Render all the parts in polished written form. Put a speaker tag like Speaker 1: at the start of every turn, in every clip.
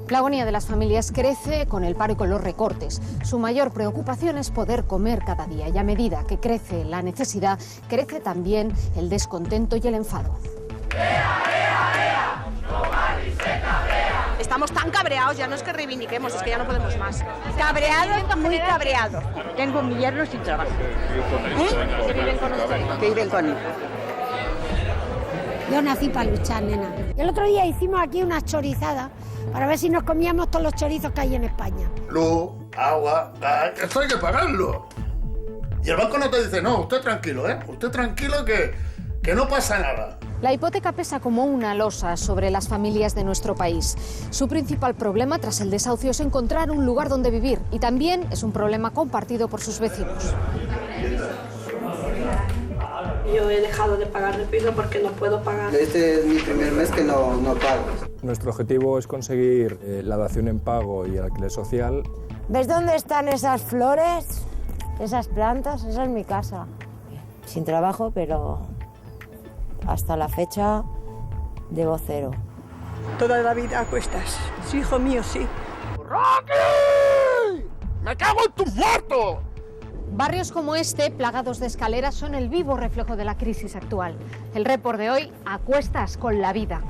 Speaker 1: La agonía de las familias crece con el paro y con los recortes. Su mayor preocupación es poder comer cada día y a medida que crece la necesidad, crece también el descontento y el enfado.
Speaker 2: Estamos tan cabreados, ya no es que reivindiquemos, es que ya no podemos más.
Speaker 3: Cabreados, muy cabreados.
Speaker 4: Tengo mi yerno sin trabajo.
Speaker 2: ¿Que viven con ustedes?
Speaker 4: Que viven conmigo.
Speaker 3: Yo nací para luchar, nena. El otro día hicimos aquí una chorizada para ver si nos comíamos todos los chorizos que hay en España.
Speaker 5: Luz, agua, gas, esto hay que pagarlo. Y el banco no te dice, no, usted tranquilo, ¿eh? Usted tranquilo que no pasa nada.
Speaker 1: La hipoteca pesa como una losa sobre las familias de nuestro país. Su principal problema tras el desahucio es encontrar un lugar donde vivir y también es un problema compartido por sus vecinos.
Speaker 6: Yo he dejado de pagar el piso porque no puedo pagar.
Speaker 7: Este es mi primer mes que no pago.
Speaker 8: Nuestro objetivo es conseguir la dación en pago y el alquiler social.
Speaker 3: ¿Ves dónde están esas flores? Esas plantas, esa es mi casa. Sin trabajo, pero hasta la fecha debo cero.
Speaker 4: Toda la vida a cuestas. Sí, hijo mío, sí.
Speaker 5: ¡Rocky! ¡Me cago en tus muertos!
Speaker 1: Barrios como este, plagados de escaleras, son el vivo reflejo de la crisis actual. El report de hoy, a cuestas con la vida.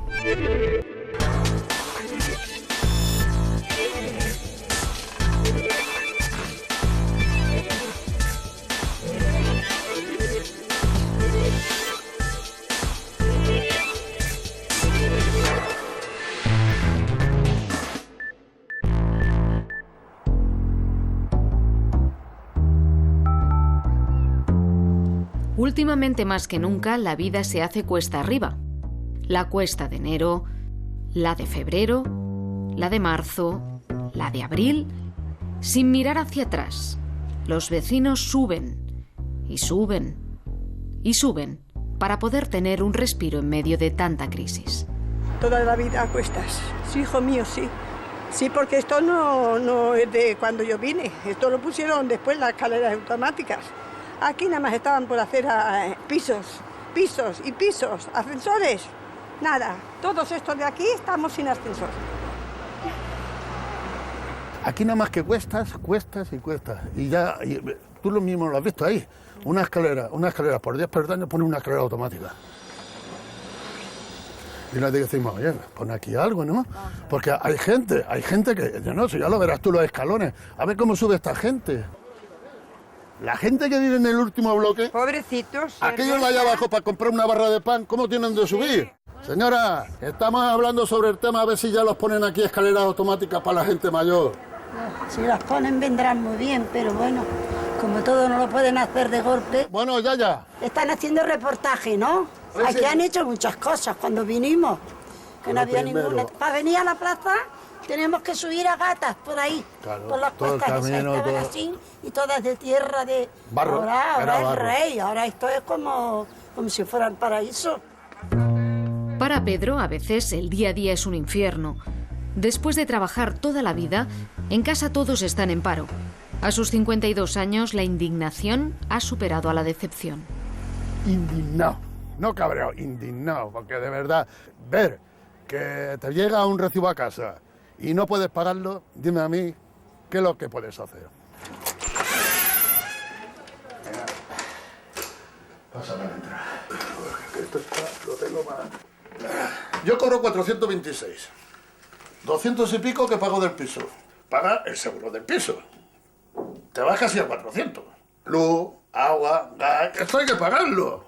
Speaker 1: Últimamente más que nunca la vida se hace cuesta arriba. La cuesta de enero, la de febrero, la de marzo, la de abril. Sin mirar hacia atrás, los vecinos suben y suben y suben para poder tener un respiro en medio de tanta crisis.
Speaker 4: Toda la vida a cuestas. Sí, hijo mío, sí. Sí, porque esto no es de cuando yo vine. Esto lo pusieron después las escaleras automáticas. Aquí nada más estaban por hacer pisos, ascensores. Nada, todos estos de aquí estamos sin ascensor.
Speaker 5: Aquí nada más que cuestas y cuestas. Y ya, tú lo mismo lo has visto ahí. Una escalera por 10 peldaños pone una escalera automática. Y le decimos, oye, pon aquí algo, ¿no? Porque hay gente que, no sé, ya lo verás tú los escalones. A ver cómo sube esta gente. La gente que vive en el último bloque,
Speaker 4: Pobrecitos.
Speaker 5: aquellos allá abajo para comprar una barra de pan, ¿cómo tienen de subir? Señora, estamos hablando sobre el tema, a ver si ya los ponen aquí escaleras automáticas para la gente mayor.
Speaker 3: Si las ponen vendrán muy bien, pero bueno, como todo no lo pueden hacer de golpe.
Speaker 5: Bueno, ya.
Speaker 3: Están haciendo reportaje, ¿no?
Speaker 5: Pues
Speaker 3: Aquí
Speaker 5: sí.
Speaker 3: han hecho muchas cosas cuando vinimos, que no había ninguna. Para venir a la plaza tenemos que subir a gatas por ahí,
Speaker 5: Claro,
Speaker 3: por las
Speaker 5: todo el
Speaker 3: cuestas
Speaker 5: camino,
Speaker 3: estaban
Speaker 5: todo.
Speaker 3: así y todas de tierra de
Speaker 5: Barro,
Speaker 3: Ahora
Speaker 5: era
Speaker 3: es
Speaker 5: barro.
Speaker 3: rey, ahora esto es como si fuera el paraíso.
Speaker 1: Para Pedro, a veces el día a día es un infierno. Después de trabajar toda la vida, en casa todos están en paro. A sus 52 años, la indignación ha superado a la decepción.
Speaker 5: Indignado, no cabreado, indignado, porque de verdad, ver que te llega un recibo a casa y no puedes pagarlo, dime a mí, ¿qué es lo que puedes hacer? Pásame la entrada. Esto lo tengo mal. Yo cobro 426. 200 y pico que pago del piso. Paga el seguro del piso. Te vas casi a 400. Luz, agua, gas, esto hay que pagarlo.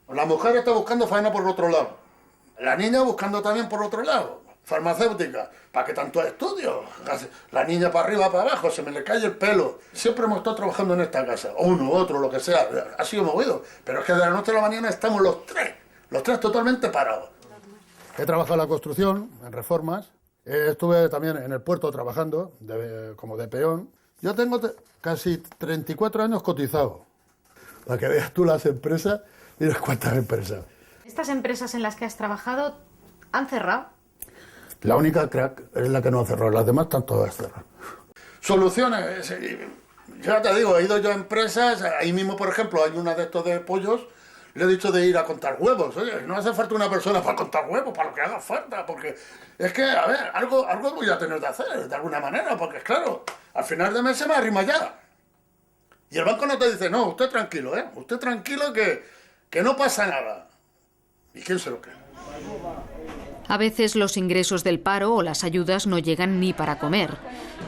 Speaker 5: La mujer está buscando faena por otro lado. La niña buscando también por otro lado. Farmacéutica, ¿para qué tantos estudios? La niña para arriba, para abajo, se me le cae el pelo. Siempre hemos estado trabajando en esta casa, uno, otro, lo que sea, ha sido movido. Pero es que de la noche a la mañana estamos los tres totalmente parados. He trabajado en la construcción, en reformas, estuve también en el puerto trabajando, como de peón. Yo tengo casi 34 años cotizado. Para que veas tú las empresas, mira cuántas empresas.
Speaker 1: ¿Estas empresas en las que has trabajado han cerrado?
Speaker 5: La única crack es la que no ha cerrado, las demás están todas cerradas. Soluciones, ya te digo, he ido yo a empresas, ahí mismo por ejemplo hay una de estos de pollos, le he dicho de ir a contar huevos. Oye, no hace falta una persona para contar huevos, para lo que haga falta, porque es que, a ver, algo voy a tener que hacer, de alguna manera, porque claro, al final de mes se me arrima ya. Y el banco no te dice, no, usted tranquilo, usted tranquilo que no pasa nada. ¿Y quién se lo cree?
Speaker 1: A veces los ingresos del paro o las ayudas no llegan ni para comer.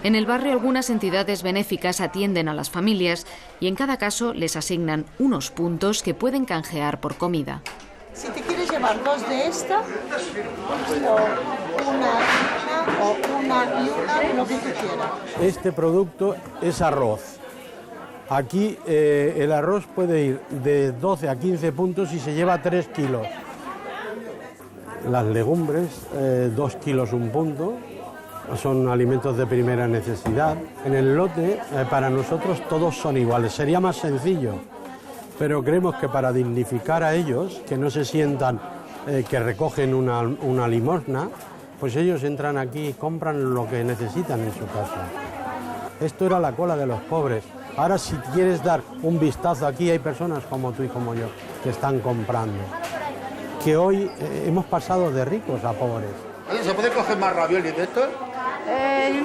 Speaker 1: En el barrio algunas entidades benéficas atienden a las familias y en cada caso les asignan unos puntos que pueden canjear por comida.
Speaker 9: Si te quieres llevar 2 de esta, o una y una, lo que tú quieras.
Speaker 10: Este producto es arroz. Aquí el arroz puede ir de 12 a 15 puntos y se lleva 3 kilos. Las legumbres, 2 kilos un punto, son alimentos de primera necesidad. En el lote, para nosotros todos son iguales, sería más sencillo, pero creemos que para dignificar a ellos, que no se sientan que recogen una limosna, pues ellos entran aquí y compran lo que necesitan en su casa. Esto era la cola de los pobres. Ahora, si quieres dar un vistazo, aquí hay personas como tú y como yo que están comprando. Que hoy hemos pasado de ricos a pobres.
Speaker 5: Oye, ¿se puede coger más ravioli de esto?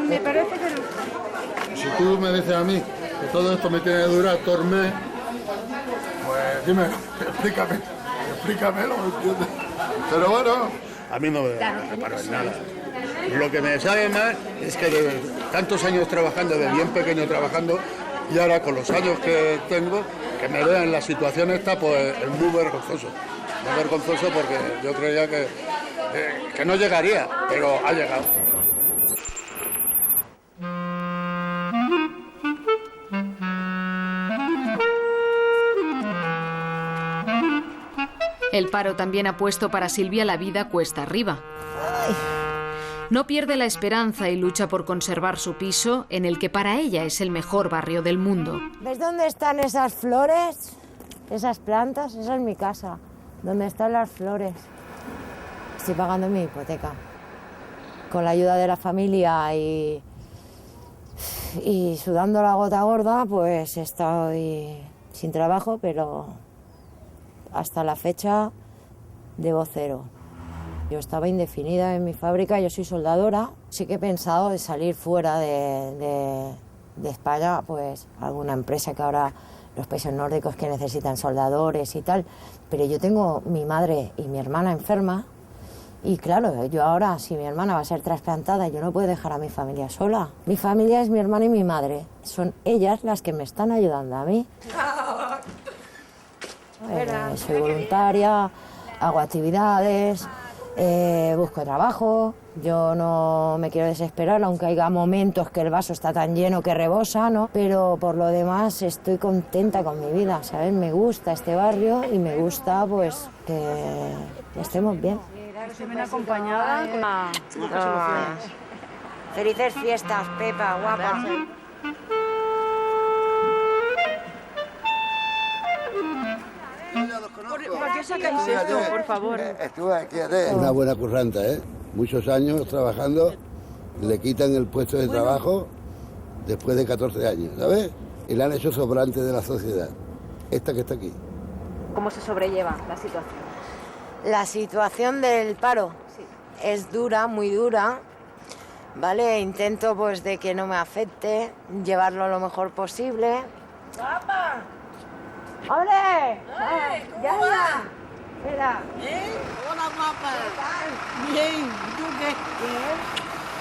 Speaker 2: Me parece que no.
Speaker 5: Si tú me dices a mí que todo esto me tiene que durar todo el mes, pues dime, explícamelo, ¿entiendes? Pero bueno, a mí no me paro en nada. Lo que me sabe mal es que de tantos años trabajando, de bien pequeño trabajando, y ahora con los años que tengo, que me vean en la situación esta, pues es muy vergonzoso. Muy vergonzoso porque yo creía que no llegaría, pero ha llegado.
Speaker 1: El paro también ha puesto para Silvia la vida cuesta arriba. No pierde la esperanza y lucha por conservar su piso, en el que para ella es el mejor barrio del mundo.
Speaker 3: ¿Ves dónde están esas flores? Esas plantas, esa es mi casa. ¿Dónde están las flores? Estoy pagando mi hipoteca. Con la ayuda de la familia y sudando la gota gorda, pues estoy sin trabajo, pero hasta la fecha debo 0. Yo estaba indefinida en mi fábrica, yo soy soldadora. Sí que he pensado de salir fuera de España, pues alguna empresa que ahora los países nórdicos que necesitan soldadores y tal, pero yo tengo mi madre y mi hermana enferma y claro, yo ahora, si mi hermana va a ser trasplantada, yo no puedo dejar a mi familia sola. Mi familia es mi hermana y mi madre, son ellas las que me están ayudando a mí. Soy voluntaria, hago actividades, busco trabajo. Yo no me quiero desesperar, aunque haya momentos que el vaso está tan lleno que rebosa, ¿no? Pero por lo demás estoy contenta con mi vida, ¿sabes? Me gusta este barrio y me gusta, pues, que estemos bien.
Speaker 2: Estoy bien acompañada.
Speaker 3: Felices fiestas, Pepa, guapa.
Speaker 2: ¿Por qué sacáis esto, por favor?
Speaker 11: Estuve aquí, una buena curranta, muchos años trabajando, le quitan el puesto de trabajo después de 14 años, ¿sabes? Y la han hecho sobrante de la sociedad, esta que está aquí.
Speaker 2: ¿Cómo se sobrelleva la situación?
Speaker 3: La situación del paro es dura, muy dura, ¿vale? Intento pues de que no me afecte, llevarlo lo mejor posible.
Speaker 9: ¡Papá!
Speaker 3: ¡Hombre! ¡Ya! Mira.
Speaker 9: Hola, papá. Bien, ¿tú qué?
Speaker 3: Bien.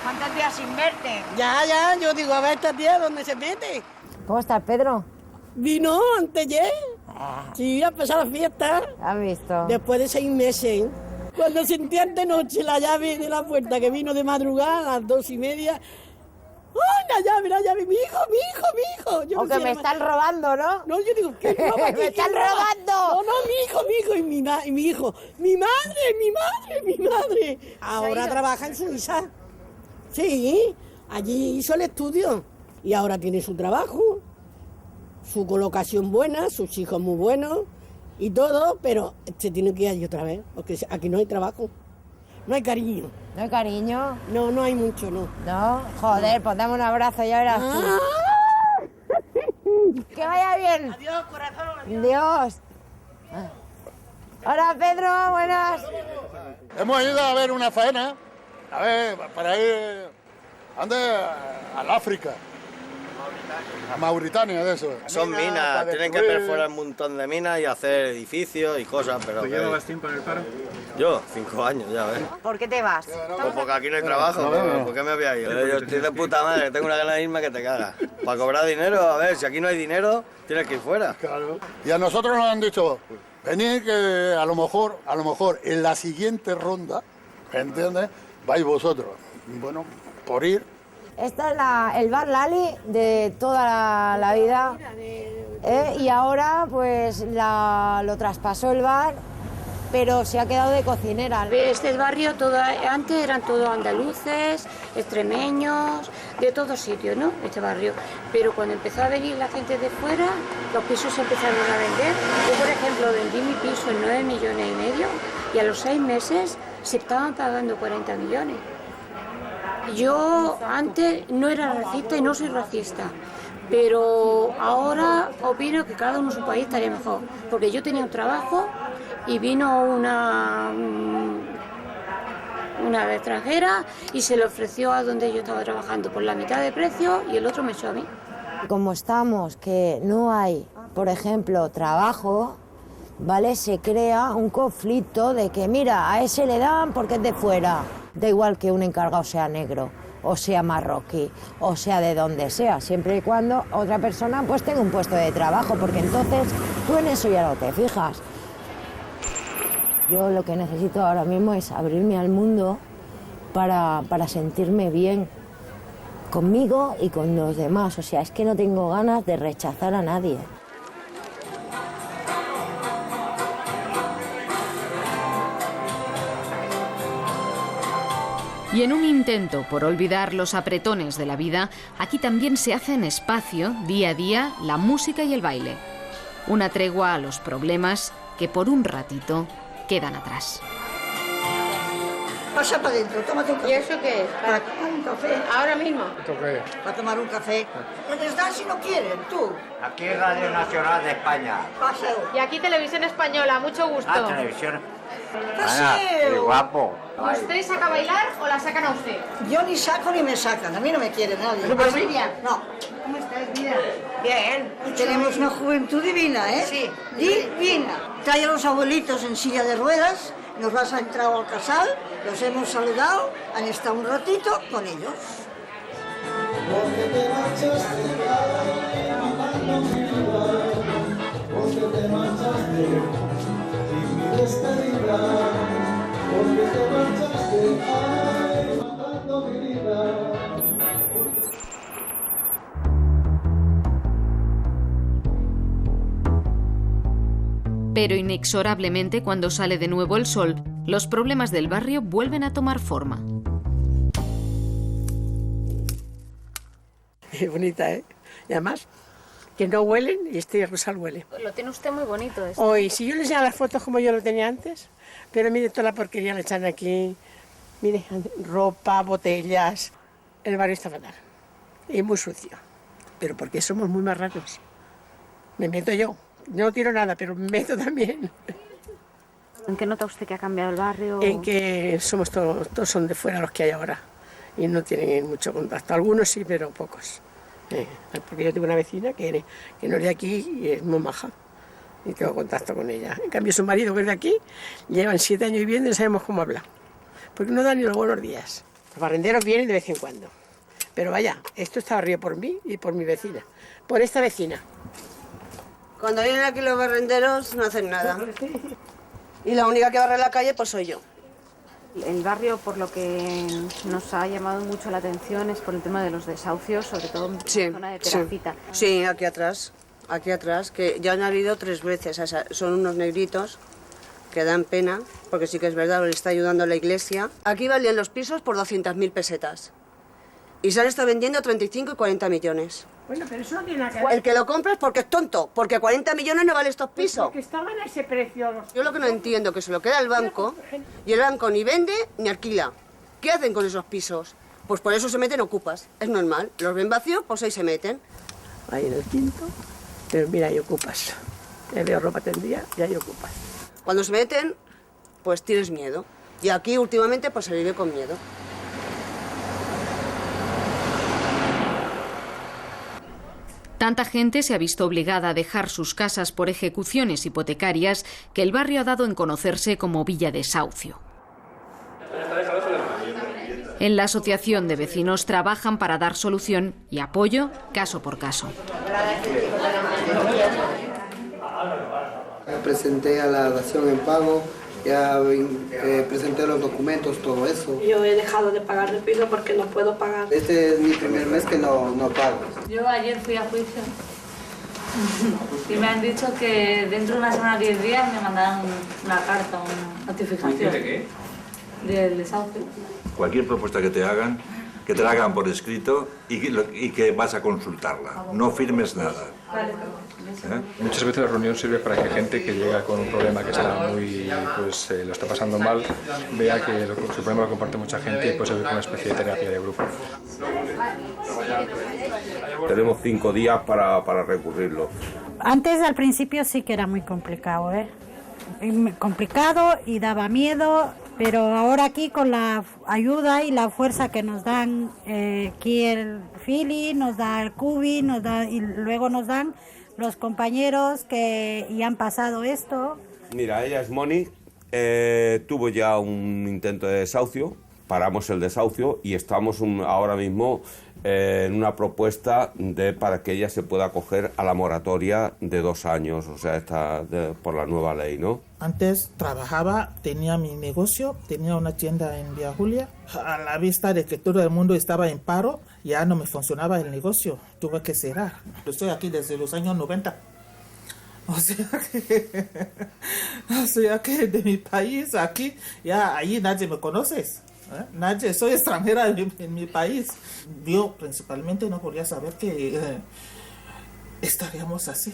Speaker 3: ¿Cuántos días sin verte?
Speaker 9: Ya, yo digo, a ver esta tía, ¿dónde se mete?
Speaker 3: ¿Cómo estás, Pedro?
Speaker 9: Vino anteayer. Sí, a empezar la fiesta.
Speaker 3: ¿Has visto?
Speaker 9: Después de 6 meses. Cuando sentí antenoche la llave de la puerta que vino de madrugada a las 2:30. ¡Ay, la llave! ¡Mi hijo! Yo
Speaker 3: o que me están robando, ¿no?
Speaker 9: No, yo digo, ¿qué roba aquí?
Speaker 3: ¡Me están robando!
Speaker 9: No, mi hijo y mi hijo. ¡Mi madre! Ahora trabaja en Suiza. Sí, allí hizo el estudio. Y ahora tiene su trabajo, su colocación buena, sus hijos muy buenos y todo, pero se tiene que ir allí otra vez, porque aquí no hay trabajo. No hay cariño.
Speaker 3: ¿No hay cariño?
Speaker 9: No hay mucho, no.
Speaker 3: No, joder, pues dame un abrazo, ya verás tú. Que vaya bien.
Speaker 9: Adiós, corazón.
Speaker 3: Adiós. Hola Pedro, buenas.
Speaker 5: Hemos ido a ver una faena, a ver, para ir al África. A Mauritania, de eso.
Speaker 12: Son minas, tienen que perforar un montón de minas y hacer edificios y cosas, pero...
Speaker 13: ¿Tú llevabas tiempo en el paro?
Speaker 12: Yo, 5 años ya, ¿ves?
Speaker 3: ¿Por qué te vas?
Speaker 12: Pues porque aquí no hay trabajo, ¿por qué me voy a ir? Yo estoy de puta madre, tengo una gana de irme que te cagas. Para cobrar dinero, a ver, si aquí no hay dinero, tienes que ir fuera.
Speaker 5: Claro. Y a nosotros nos han dicho, venid que a lo mejor en la siguiente ronda, ¿entiendes? Vais vosotros. Bueno, por ir.
Speaker 3: Esta es el bar Lali de toda la vida. Y ahora pues lo traspasó el bar, pero se ha quedado de cocinera.
Speaker 14: Este barrio antes eran todos andaluces, extremeños, de todos sitios, ¿no? Este barrio. Pero cuando empezó a venir la gente de fuera, los pisos se empezaron a vender. Yo, por ejemplo, vendí mi piso en 9,5 millones y a los 6 meses se estaban pagando 40 millones. Yo antes no era racista y no soy racista, pero ahora opino que cada uno en su país estaría mejor, porque yo tenía un trabajo y vino una extranjera y se le ofreció a donde yo estaba trabajando por la mitad de precio y el otro me echó a mí.
Speaker 3: Como estamos, que no hay, por ejemplo, trabajo, ¿vale? Se crea un conflicto de que, mira, a ese le dan porque es de fuera. Da igual que un encargado sea negro, o sea marroquí, o sea de donde sea, siempre y cuando otra persona pues tenga un puesto de trabajo, porque entonces tú en eso ya no te fijas. Yo lo que necesito ahora mismo es abrirme al mundo para sentirme bien conmigo y con los demás. O sea, es que no tengo ganas de rechazar a nadie.
Speaker 1: Y en un intento por olvidar los apretones de la vida, aquí también se hacen espacio, día a día, la música y el baile. Una tregua a los problemas que por un ratito quedan atrás.
Speaker 15: Pasa para adentro, tómate un café.
Speaker 14: ¿Y eso qué es?
Speaker 15: Para tomar un café.
Speaker 14: ¿Ahora mismo?
Speaker 15: Para tomar un café. Que les dan si no quieren, tú.
Speaker 16: Aquí es Radio Nacional de España.
Speaker 15: Paseo.
Speaker 14: Y aquí Televisión Española, mucho gusto.
Speaker 16: Ah, televisión.
Speaker 15: Paseo.
Speaker 16: Qué guapo.
Speaker 14: ¿Usted saca a bailar o la sacan a usted?
Speaker 15: Yo ni saco ni me sacan, a mí no me quiere nadie.
Speaker 14: ¿Pero Miriam?
Speaker 15: No.
Speaker 14: ¿Cómo estás, vida?
Speaker 15: Bien. Tenemos una juventud divina, ¿eh? Sí. Divina. Trae a los abuelitos en silla de ruedas, nos has entrado al casal, los hemos saludado, han estado un ratito con ellos.
Speaker 1: Pero inexorablemente, cuando sale de nuevo el sol, los problemas del barrio vuelven a tomar forma.
Speaker 9: Qué bonita, ¿eh? Y además, que no huelen y este rosal huele.
Speaker 14: Lo tiene usted muy bonito esto.
Speaker 9: Hoy, si yo les enseñaba las fotos como yo lo tenía antes, pero mire toda la porquería le echan aquí. Mire, ropa, botellas. El barrio está fatal. Y muy sucio. Pero porque somos muy marranos. Me meto yo. No tiro nada, pero me meto también.
Speaker 2: ¿En qué nota usted que ha cambiado el barrio?
Speaker 9: En que somos todos son de fuera los que hay ahora. Y no tienen mucho contacto. Algunos sí, pero pocos. Porque yo tengo una vecina que no es de aquí y es muy maja. Y tengo contacto con ella. En cambio, su marido, que es de aquí, llevan 7 años viviendo y no sabemos cómo habla. Porque no dan ni los buenos días. Los barrenderos vienen de vez en cuando. Pero vaya, esto está barrido por mí y por mi vecina. Por esta vecina.
Speaker 17: Cuando vienen aquí los barrenderos no hacen nada. Y la única que barre la calle pues soy yo.
Speaker 2: El barrio, por lo que nos ha llamado mucho la atención, es por el tema de los desahucios, sobre todo en la zona de Terracita.
Speaker 17: Sí, aquí atrás, que ya han habido 3 veces. O sea, son unos negritos que dan pena, porque sí que es verdad, le está ayudando a la iglesia. Aquí valían los pisos por 200.000 pesetas. Y se han estado vendiendo 35 y 40 millones.
Speaker 9: Bueno, pero eso no tiene nada que ver.
Speaker 17: El que lo compra es porque es tonto, porque 40 millones no vale estos pisos.
Speaker 9: Porque estaban a ese precio.
Speaker 17: Yo lo que no entiendo es que se lo queda el banco y el banco ni vende ni alquila. ¿Qué hacen con esos pisos? Pues por eso se meten ocupas. Es normal. Los ven vacíos, pues ahí se meten.
Speaker 9: Ahí en el quinto. Pero mira, hay ocupas. Ya veo ropa tendida y hay ocupas.
Speaker 17: Cuando se meten, pues tienes miedo. Y aquí últimamente pues se vive con miedo.
Speaker 1: Tanta gente se ha visto obligada a dejar sus casas por ejecuciones hipotecarias que el barrio ha dado en conocerse como Villa Desahucio. En la asociación de vecinos trabajan para dar solución y apoyo caso por caso.
Speaker 7: Presenté a la dación en pago, ya presenté los documentos, todo eso.
Speaker 6: Yo he dejado de pagar el piso porque no puedo pagar.
Speaker 7: Este es mi primer mes que no pago.
Speaker 13: Yo ayer fui a juicio y me han dicho que dentro de una semana, 10 días, me mandarán una carta, una notificación.
Speaker 18: ¿De qué?
Speaker 13: Del desahucio.
Speaker 18: Cualquier propuesta que te hagan, que te la hagan por escrito y que vas a consultarla. No firmes nada.
Speaker 8: Muchas veces la reunión sirve para que gente que llega con un problema que está muy, lo está pasando mal, vea que su problema lo comparte mucha gente y puede servir como una especie de terapia de grupo.
Speaker 19: Tenemos 5 días para recurrirlo.
Speaker 20: Antes, al principio, sí que era muy complicado, complicado y daba miedo, pero ahora aquí con la ayuda y la fuerza que nos dan aquí el Fili, nos da el Cubi, y luego nos dan los compañeros que ya han pasado esto.
Speaker 19: Mira, ella es Moni, tuvo ya un intento de desahucio, paramos el desahucio y estamos ahora mismo en una propuesta para que ella se pueda acoger a la moratoria de 2 años, o sea, por la nueva ley, ¿no?
Speaker 21: Antes trabajaba, tenía mi negocio, tenía una tienda en Villa Julia. A la vista de que todo el mundo estaba en paro, ya no me funcionaba el negocio, tuve que cerrar. Estoy aquí desde los años 90. O sea que de mi país aquí, ya ahí nadie me conoce. Nadie, soy extranjera en mi país. Yo principalmente no podía saber que estaríamos así.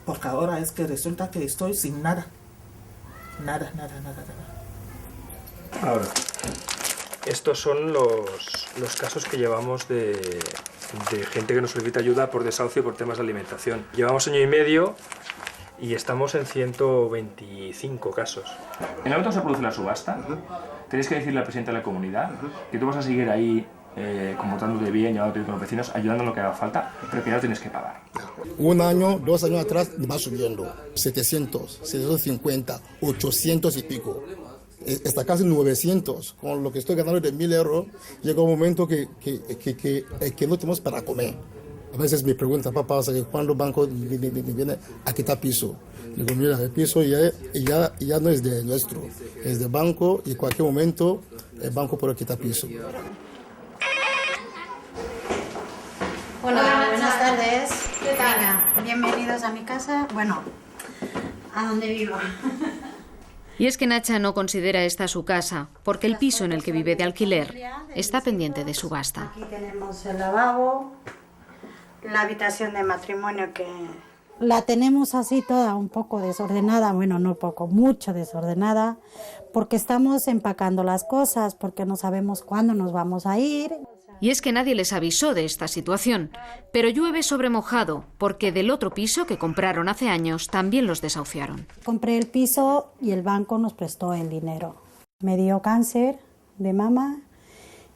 Speaker 21: Porque ahora es que resulta que estoy sin nada. Nada.
Speaker 8: Ahora, estos son los casos que llevamos de gente que nos solicita ayuda por desahucio y por temas de alimentación. Llevamos 1 año y medio y estamos en 125 casos. En el momento que se produce la subasta, tenéis que decirle al presidente de la comunidad que tú vas a seguir ahí comportándote bien, llevándote con los vecinos, ayudando en lo que haga falta, pero que ya lo tienes que pagar.
Speaker 22: 1 año, 2 años atrás va subiendo, 700, 750, 800 y pico. Está casi 900, con lo que estoy ganando de 1.000 euros, llega un momento que no tenemos para comer. A veces me pregunta papá, ¿cuándo el banco viene a quitar piso? Digo, mira, el piso ya no es de nuestro, es del banco y en cualquier momento el banco puede quitar piso.
Speaker 20: Hola, buenas tardes. ¿Qué tal? Venga, bienvenidos a mi casa, bueno, a donde vivo.
Speaker 1: Y es que Nacha no considera esta su casa, porque el piso en el que vive de alquiler está pendiente de subasta.
Speaker 20: Aquí tenemos el lavabo, la habitación de matrimonio que la tenemos así toda un poco desordenada, bueno, no poco, mucho desordenada, porque estamos empacando las cosas, porque no sabemos cuándo nos vamos a ir.
Speaker 1: Y es que nadie les avisó de esta situación, pero llueve sobre mojado, porque del otro piso que compraron hace años también los desahuciaron.
Speaker 20: Compré el piso y el banco nos prestó el dinero. Me dio cáncer de mama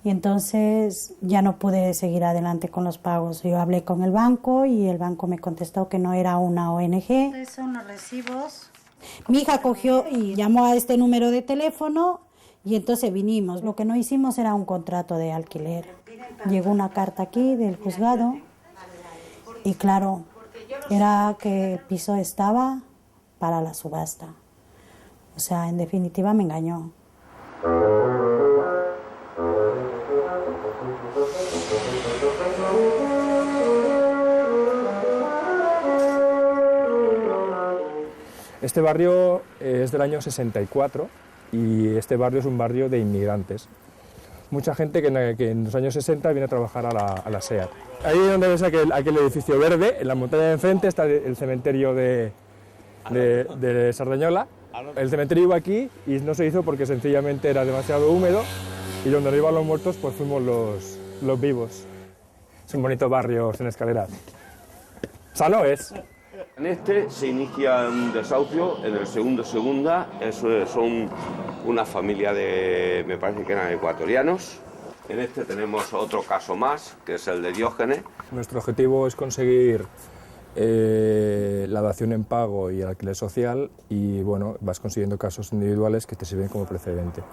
Speaker 20: y entonces ya no pude seguir adelante con los pagos. Yo hablé con el banco y el banco me contestó que no era una ONG. Estos son los recibos. Mi hija cogió y llamó a este número de teléfono y entonces vinimos. Lo que no hicimos era un contrato de alquiler. Llegó una carta aquí del juzgado y claro, era que el piso estaba para la subasta. O sea, en definitiva me engañó.
Speaker 8: Este barrio es del año 64 y este barrio es un barrio de inmigrantes. Mucha gente que en los años 60 viene a trabajar a la SEAT. Ahí donde ves aquel edificio verde, en la montaña de enfrente está el cementerio de Sardañola. El cementerio iba aquí y no se hizo porque sencillamente era demasiado húmedo y donde no iban los muertos pues fuimos los vivos. Es un bonito barrio sin escaleras. Sano es.
Speaker 19: En este se inicia un desahucio, en el segundo segunda, son una familia de, me parece que eran ecuatorianos. En este tenemos otro caso más, que es el de Diógenes.
Speaker 8: Nuestro objetivo es conseguir la dación en pago y el alquiler social y bueno, vas consiguiendo casos individuales que te sirven como precedente.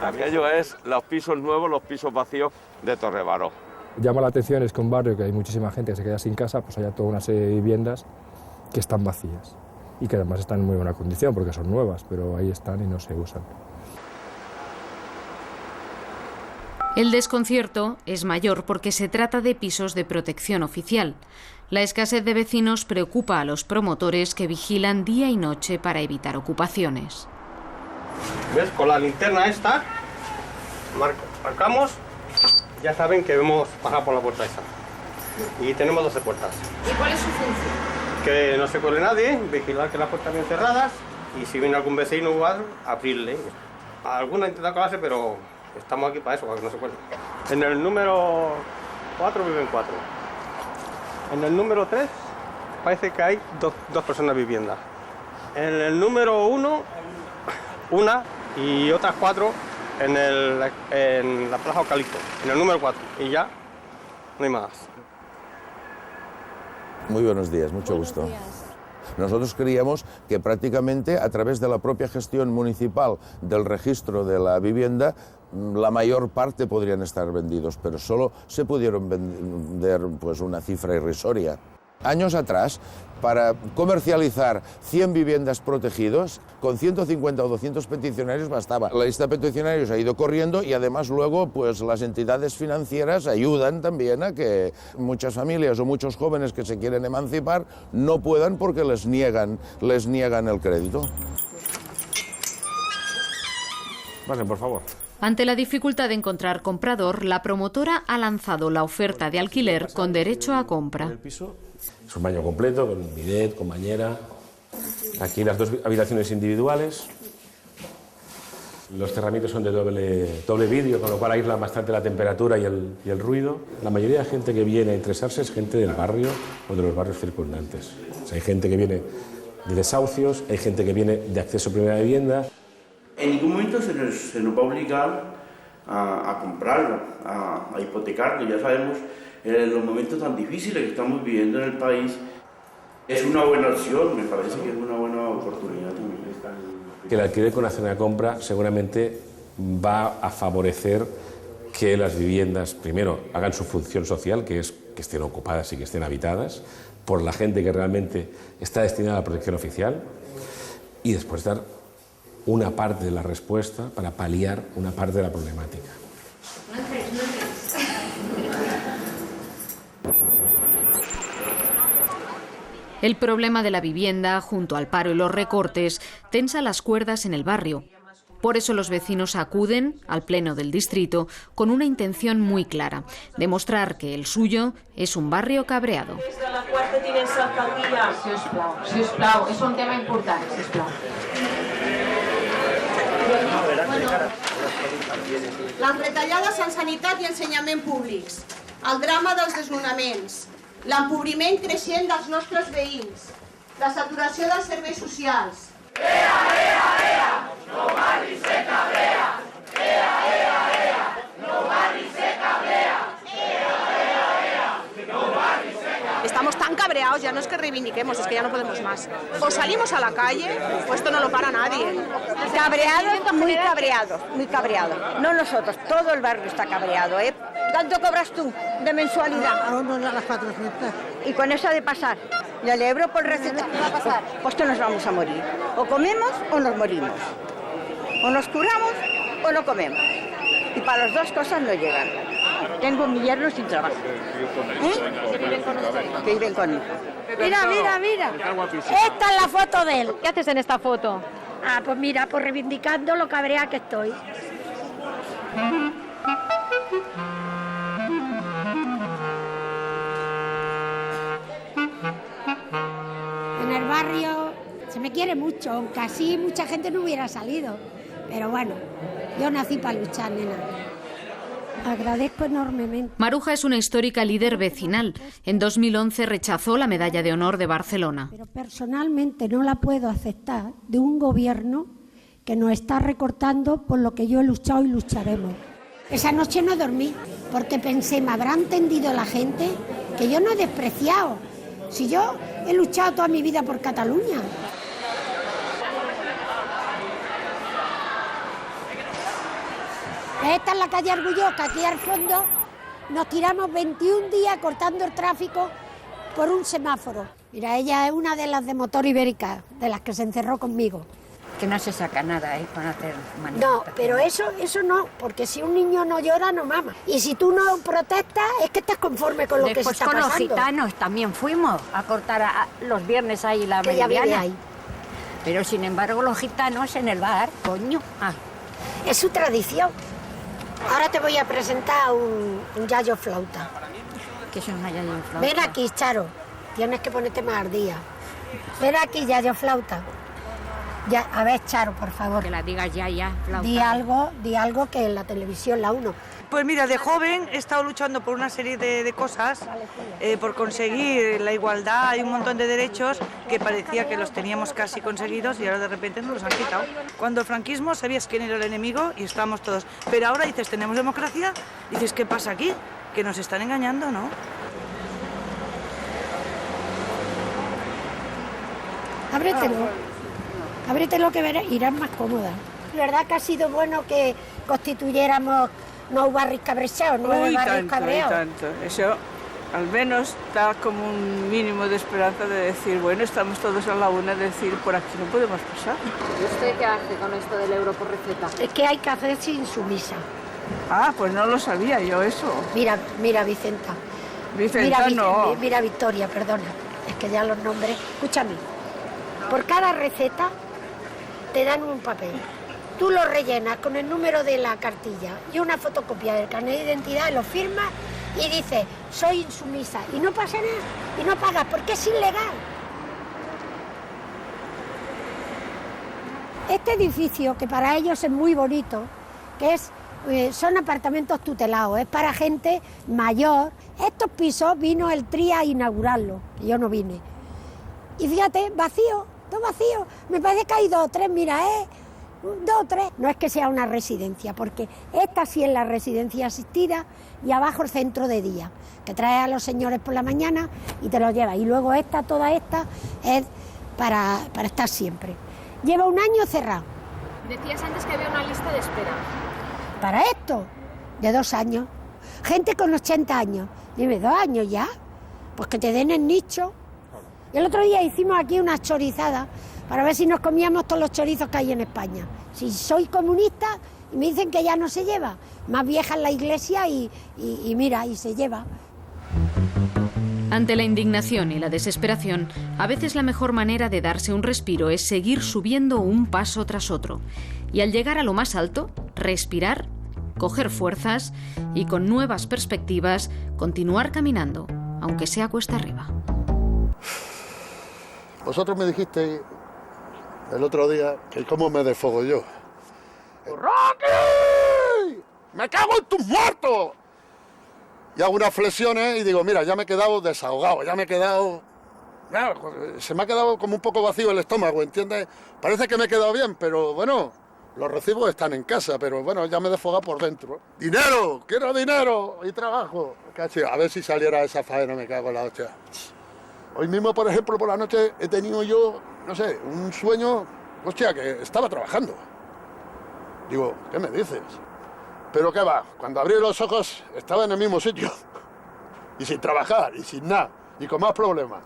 Speaker 19: Aquello es los pisos nuevos, los pisos vacíos de Torrebaró.
Speaker 8: Llama la atención es que un barrio que hay muchísima gente que se queda sin casa, pues haya toda una serie de viviendas que están vacías y que además están en muy buena condición porque son nuevas, pero ahí están y no se usan.
Speaker 1: El desconcierto es mayor porque se trata de pisos de protección oficial. La escasez de vecinos preocupa a los promotores que vigilan día y noche para evitar ocupaciones.
Speaker 4: ¿Ves? Con la linterna esta, marcamos, ya saben que hemos pasado por la puerta esta. Y tenemos 12 puertas.
Speaker 2: ¿Y cuál es su función?
Speaker 4: Que no se cuele nadie, vigilar que las puertas estén cerradas y si viene algún vecino o algo, abrirle. Alguna intenta colarse, pero estamos aquí para eso, para que no se cuele. En el número 4 viven 4. En el número 3 parece que hay dos personas viviendo. En el número 1, una y otras 4 en la Plaza Eucalipto, en el número 4. Y ya no hay más.
Speaker 10: Muy buenos días, mucho gusto. Nosotros creíamos que prácticamente a través de la propia gestión municipal del registro de la vivienda, la mayor parte podrían estar vendidos, pero solo se pudieron vender pues, una cifra irrisoria. Años atrás, para comercializar 100 viviendas protegidas, con 150 o 200 peticionarios bastaba. La lista de peticionarios ha ido corriendo y además luego pues, las entidades financieras ayudan también a que muchas familias o muchos jóvenes que se quieren emancipar no puedan porque les niegan el crédito.
Speaker 19: Pasen, por favor.
Speaker 1: Ante la dificultad de encontrar comprador, la promotora ha lanzado la oferta de alquiler con derecho a compra.
Speaker 23: Es un baño completo, con bidet, con bañera. Aquí las 2 habitaciones individuales. Los cerramientos son de doble vidrio, con lo cual aíslan bastante la temperatura y el ruido. La mayoría de gente que viene a interesarse es gente del barrio o de los barrios circundantes. O sea, hay gente que viene de desahucios, hay gente que viene de acceso a primera vivienda.
Speaker 24: En ningún momento se nos va a obligar a comprarlo, a hipotecarlo. Ya sabemos, en los momentos tan difíciles que estamos viviendo en el país, es una buena opción, me parece que es una buena oportunidad también.
Speaker 23: Que el alquiler con acción a compra seguramente va a favorecer que las viviendas, primero, hagan su función social, que es que estén ocupadas y que estén habitadas por la gente que realmente está destinada a la protección oficial, y después dar una parte de la respuesta para paliar una parte de la problemática.
Speaker 1: El problema de la vivienda, junto al paro y los recortes, tensa las cuerdas en el barrio. Por eso los vecinos acuden al pleno del distrito con una intención muy clara: demostrar que el suyo es un barrio cabreado.
Speaker 6: La quarta tinença d'alcaldia.
Speaker 2: Sisplau, és un tema important, sisplau.
Speaker 25: Les retallades en sanitat i ensenyament públics, el drama dels desnonaments, l'empobriment creixent dels nostres veïns, la saturació dels serveis socials.
Speaker 26: No barri se cabrea, no barri se cabrea, no barri se cabrea.
Speaker 25: Estamos tan cabreados, ya no es que reivindiquemos, es que ya no podemos más. O salimos a la calle, o esto no lo para nadie.
Speaker 15: Cabreados, muy cabreados, muy cabreados. No nosotros, todo el barrio está cabreado, ¿eh? ¿Cuánto cobras tú de mensualidad?
Speaker 9: A uno de las 400.
Speaker 15: Y con eso de pasar, ¿y el euro por receta? ¿Qué va a pasar? Pues que nos vamos a morir. O comemos o nos morimos. O nos curamos o no comemos. Y para las dos cosas no llegan. Tengo mi yerno sin trabajo. Que viven conmigo.
Speaker 14: Mira, mira, mira. Esta es la foto de él. ¿Qué haces en esta foto? Ah, pues mira, pues reivindicando lo cabrea que estoy. En el barrio se me quiere mucho, aunque así mucha gente no hubiera salido. Pero bueno, yo nací para luchar, nena.
Speaker 3: Agradezco enormemente.
Speaker 1: Maruja es una histórica líder vecinal. En 2011 rechazó la Medalla de Honor de Barcelona.
Speaker 3: Pero personalmente no la puedo aceptar de un gobierno que nos está recortando por lo que yo he luchado y lucharemos. Esa noche no dormí porque pensé, ¿me habrá entendido la gente? Que yo no he despreciado. Si yo he luchado toda mi vida por Cataluña. Esta es la calle Argulló, que aquí al fondo nos tiramos 21 días cortando el tráfico por un semáforo. Mira, ella es una de las de Motor Ibérica, de las que se encerró conmigo.
Speaker 5: Que no se saca nada para hacer manifestaciones.
Speaker 3: No, pero eso no, porque si un niño no llora, no mama. Y si tú no protestas, es que estás conforme con lo que se está pasando.
Speaker 5: Después con los gitanos también fuimos a cortar los viernes ahí la meridiana. Ahí. Pero sin embargo los gitanos en el bar, coño. Ah.
Speaker 3: Es su tradición. Ahora te voy a presentar un yayo flauta.
Speaker 5: ¿Qué es una yayo flauta?
Speaker 3: Ven aquí, Charo. Tienes que ponerte más al día. Ven aquí, yayo flauta. Ya, a ver, Charo, por favor.
Speaker 5: Que la digas ya, flauta.
Speaker 3: Di algo que en la televisión, la 1.
Speaker 11: Pues mira, de joven he estado luchando por una serie de cosas, por conseguir la igualdad y un montón de derechos que parecía que los teníamos casi conseguidos y ahora de repente nos los han quitado. Cuando el franquismo sabías quién era el enemigo y estábamos todos. Pero ahora dices, tenemos democracia, dices, ¿qué pasa aquí? Que nos están engañando, ¿no?
Speaker 3: Ábretelo que verás, irás más cómoda. La verdad que ha sido bueno que constituyéramos no barrios cabreados, no barrios cabreados.
Speaker 12: Tanto. Eso al menos da como un mínimo de esperanza de decir, bueno, estamos todos a la una, de decir, por aquí no podemos pasar.
Speaker 2: ¿Y usted qué hace con esto del euro por receta?
Speaker 3: Es que hay que hacerse insumisa.
Speaker 12: Ah, pues no lo sabía yo eso.
Speaker 3: Mira, Vicenta.
Speaker 12: No.
Speaker 3: Mira, Victoria, perdona. Es que ya los nombres... Escúchame. Por cada receta te dan un papel. Tú lo rellenas con el número de la cartilla y una fotocopia del carnet de identidad, lo firmas y dices, soy insumisa. Y no pasa nada. Y no pagas porque es ilegal. Este edificio, que para ellos es muy bonito, que son apartamentos tutelados, es para gente mayor. Estos pisos vino el TRI a inaugurarlo, yo no vine. Y fíjate, vacío, todo vacío. Me parece que hay 2 o 3, mira, 2 o 3. No es que sea una residencia, porque esta sí es la residencia asistida y abajo el centro de día, que trae a los señores por la mañana y te los lleva. Y luego toda esta es para estar siempre. Lleva 1 año cerrado.
Speaker 2: Decías antes que había una lista de espera.
Speaker 3: Para esto, de 2 años. Gente con 80 años. Dime, 2 años ya, pues que te den el nicho. Y el otro día hicimos aquí unas chorizadas para ver si nos comíamos todos los chorizos que hay en España. Si soy comunista y me dicen que ya no se lleva, más vieja es la iglesia y mira, y se lleva.
Speaker 1: Ante la indignación y la desesperación, a veces la mejor manera de darse un respiro es seguir subiendo un paso tras otro. Y al llegar a lo más alto, respirar, coger fuerzas y con nuevas perspectivas, continuar caminando, aunque sea cuesta arriba.
Speaker 22: Vosotros me dijisteis el otro día que cómo me desfogo yo. ¡Rocky! ¡Me cago en tus muertos! Y hago unas flexiones y digo, mira, ya me he quedado desahogado, ya me he quedado... Se me ha quedado como un poco vacío el estómago, ¿entiendes? Parece que me he quedado bien, pero bueno, los recibos están en casa, pero bueno, ya me he desfogado por dentro. ¡Dinero! ¡Quiero dinero! Y trabajo. A ver si saliera esa faena, me cago en la hostia. Hoy mismo, por ejemplo, por la noche he tenido yo, no sé, un sueño, hostia, que estaba trabajando. Digo, ¿qué me dices? Pero qué va, cuando abrí los ojos estaba en el mismo sitio. Y sin trabajar, y sin nada, y con más problemas.